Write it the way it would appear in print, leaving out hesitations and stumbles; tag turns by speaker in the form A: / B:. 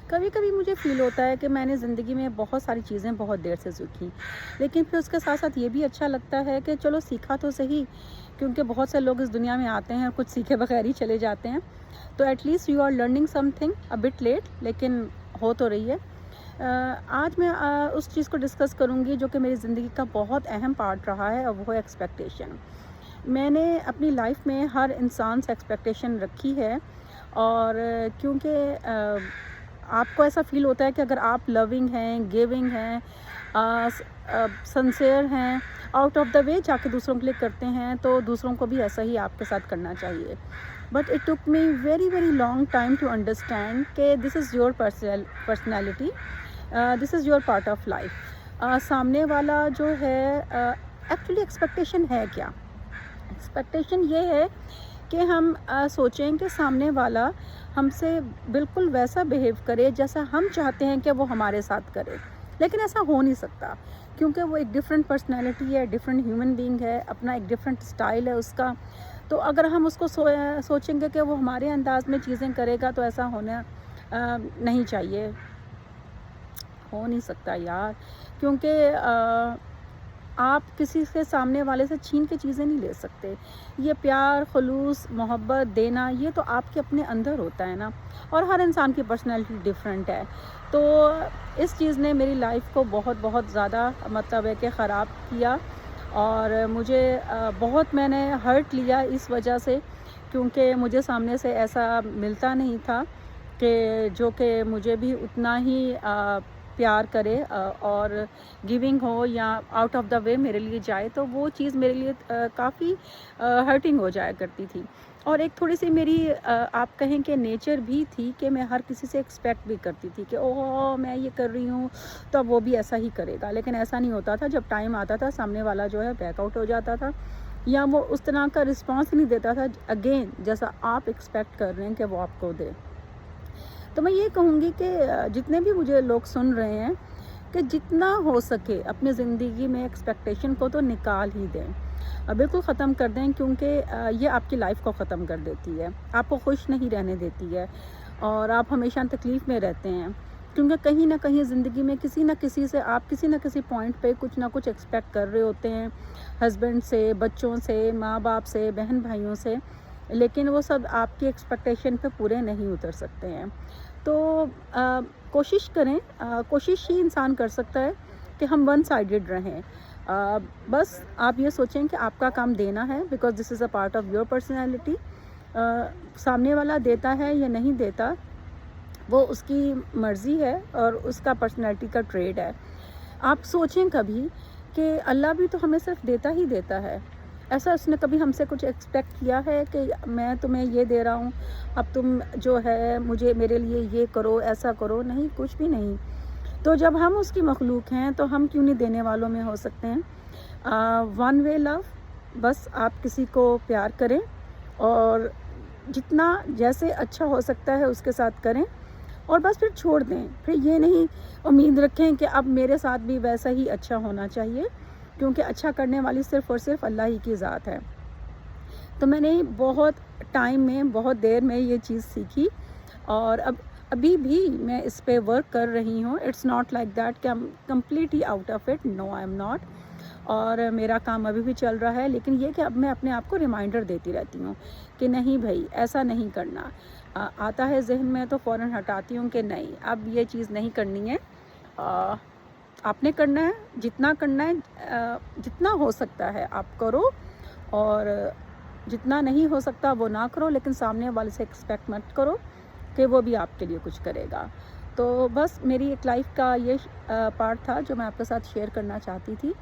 A: کبھی کبھی مجھے فیل ہوتا ہے کہ میں نے زندگی میں بہت ساری چیزیں بہت دیر سے سیکھی، لیکن پھر اس کے ساتھ ساتھ یہ بھی اچھا لگتا ہے کہ چلو سیکھا تو صحیح، کیونکہ بہت سے لوگ اس دنیا میں آتے ہیں اور کچھ سیکھے بغیر ہی چلے جاتے ہیں، تو at least you are learning something a bit late, لیکن ہو تو رہی ہے۔ آج میں اس چیز کو ڈسکس کروں گی جو کہ میری زندگی کا بہت اہم پارٹ رہا ہے، اور وہ ہے ایکسپیکٹیشن۔ میں نے اپنی لائف میں ہر انسان سے ایکسپیکٹیشن رکھی ہے، اور کیونکہ آپ کو ایسا فیل ہوتا ہے کہ اگر آپ لونگ ہیں، گیونگ ہیں، سنسیئر ہیں، آؤٹ آف دا وے جا کے دوسروں کے لیے کرتے ہیں، تو دوسروں کو بھی ایسا ہی آپ کے ساتھ کرنا چاہیے۔ But it took me very very long time to understand کہ this is your personality, this is your part of life. سامنے والا جو ہے ایکچولی ایکسپیکٹیشن ہے کیا؟ ایکسپیکٹیشن یہ ہے کہ ہم سوچیں کہ سامنے والا ہم سے بالکل ویسا بیہیو کرے جیسا ہم چاہتے ہیں کہ وہ ہمارے ساتھ کرے، لیکن ایسا ہو نہیں سکتا، کیونکہ وہ ایک ڈفرینٹ پرسنالٹی ہے، ڈفرینٹ ہیومن بینگ ہے، اپنا ایک ڈفرینٹ اسٹائل ہے اس کا۔ تو اگر ہم اس کو سوچیں گے کہ وہ ہمارے انداز میں چیزیں کرے گا تو ایسا ہونا نہیں چاہیے، ہو نہیں سکتا یار، کیونکہ آپ کسی کے سامنے والے سے چھین کے چیزیں نہیں لے سکتے۔ یہ پیار، خلوص، محبت دینا، یہ تو آپ کے اپنے اندر ہوتا ہے نا، اور ہر انسان کی پرسنالٹی ڈیفرنٹ ہے۔ تو اس چیز نے میری لائف کو بہت بہت زیادہ مطلب ہے کہ خراب کیا، اور مجھے بہت میں نے ہرٹ لیا اس وجہ سے، کیونکہ مجھے سامنے سے ایسا ملتا نہیں تھا کہ جو کہ مجھے بھی اتنا ہی پیار کرے، اور گیونگ ہو یا آؤٹ آف دا وے میرے لیے جائے، تو وہ چیز میرے لیے کافی ہرٹنگ ہو جایا کرتی تھی۔ اور ایک تھوڑی سی میری آپ کہیں کہ نیچر بھی تھی کہ میں ہر کسی سے ایکسپیکٹ بھی کرتی تھی کہ اوہ میں یہ کر رہی ہوں تو اب وہ بھی ایسا ہی کرے گا، لیکن ایسا نہیں ہوتا تھا۔ جب ٹائم آتا تھا سامنے والا جو ہے بیک آؤٹ ہو جاتا تھا، یا وہ اس طرح کا رسپانس نہیں دیتا تھا اگین جیسا آپ ایکسپیکٹ کر رہے ہیں کہ وہ آپ کو دے۔ تو میں یہ کہوں گی کہ جتنے بھی مجھے لوگ سن رہے ہیں کہ جتنا ہو سکے اپنی زندگی میں ایکسپیکٹیشن کو تو نکال ہی دیں، بالکل ختم کر دیں، کیونکہ یہ آپ کی لائف کو ختم کر دیتی ہے، آپ کو خوش نہیں رہنے دیتی ہے، اور آپ ہمیشہ تکلیف میں رہتے ہیں، کیونکہ کہیں نہ کہیں زندگی میں کسی نہ کسی سے آپ کسی نہ کسی پوائنٹ پہ کچھ نہ کچھ ایکسپیکٹ کر رہے ہوتے ہیں، ہسبینڈ سے، بچوں سے، ماں باپ سے، بہن بھائیوں سے، لیکن وہ سب آپ کی ایکسپیکٹیشن پہ پورے نہیں اتر سکتے ہیں۔ تو کوشش کریں، کوشش ہی انسان کر سکتا ہے کہ ہم ون سائیڈڈ رہیں۔ بس آپ یہ سوچیں کہ آپ کا کام دینا ہے، because this is a part of your personality. سامنے والا دیتا ہے یا نہیں دیتا وہ اس کی مرضی ہے، اور اس کا پرسنالٹی کا ٹریڈ ہے۔ آپ سوچیں کبھی کہ اللہ بھی تو ہمیں صرف دیتا ہی دیتا ہے، ایسا اس نے کبھی ہم سے کچھ ایکسپیکٹ کیا ہے کہ میں تمہیں یہ دے رہا ہوں اب تم جو ہے مجھے میرے لیے یہ کرو، ایسا کرو؟ نہیں، کچھ بھی نہیں۔ تو جب ہم اس کی مخلوق ہیں تو ہم کیوں نہیں دینے والوں میں ہو سکتے ہیں؟ ون وے لو، بس آپ کسی کو پیار کریں، اور جتنا جیسے اچھا ہو سکتا ہے اس کے ساتھ کریں، اور بس پھر چھوڑ دیں۔ پھر یہ نہیں امید رکھیں کہ اب میرے ساتھ بھی ویسا ہی اچھا ہونا چاہیے، کیونکہ اچھا کرنے والی صرف اور صرف اللہ ہی کی ذات ہے۔ تو میں نے بہت ٹائم میں، بہت دیر میں یہ چیز سیکھی، اور ابھی بھی میں اس پہ ورک کر رہی ہوں۔ اٹس ناٹ لائک دیٹ کہ I'm completely out of it, no I am not، اور میرا کام ابھی بھی چل رہا ہے، لیکن یہ کہ اب میں اپنے آپ کو ریمائنڈر دیتی رہتی ہوں کہ نہیں بھائی ایسا نہیں کرنا۔ آتا ہے ذہن میں تو فوراً ہٹاتی ہوں کہ نہیں، اب یہ چیز نہیں کرنی ہے، آپ نے کرنا ہے، جتنا کرنا ہے، جتنا ہو سکتا ہے آپ کرو، اور جتنا نہیں ہو سکتا وہ نہ کرو، لیکن سامنے والے سے ایکسپیکٹ مت کرو کہ وہ بھی آپ کے لیے کچھ کرے گا۔ تو بس میری ایک لائف کا یہ پارٹ تھا جو میں آپ کے ساتھ شیئر کرنا چاہتی تھی۔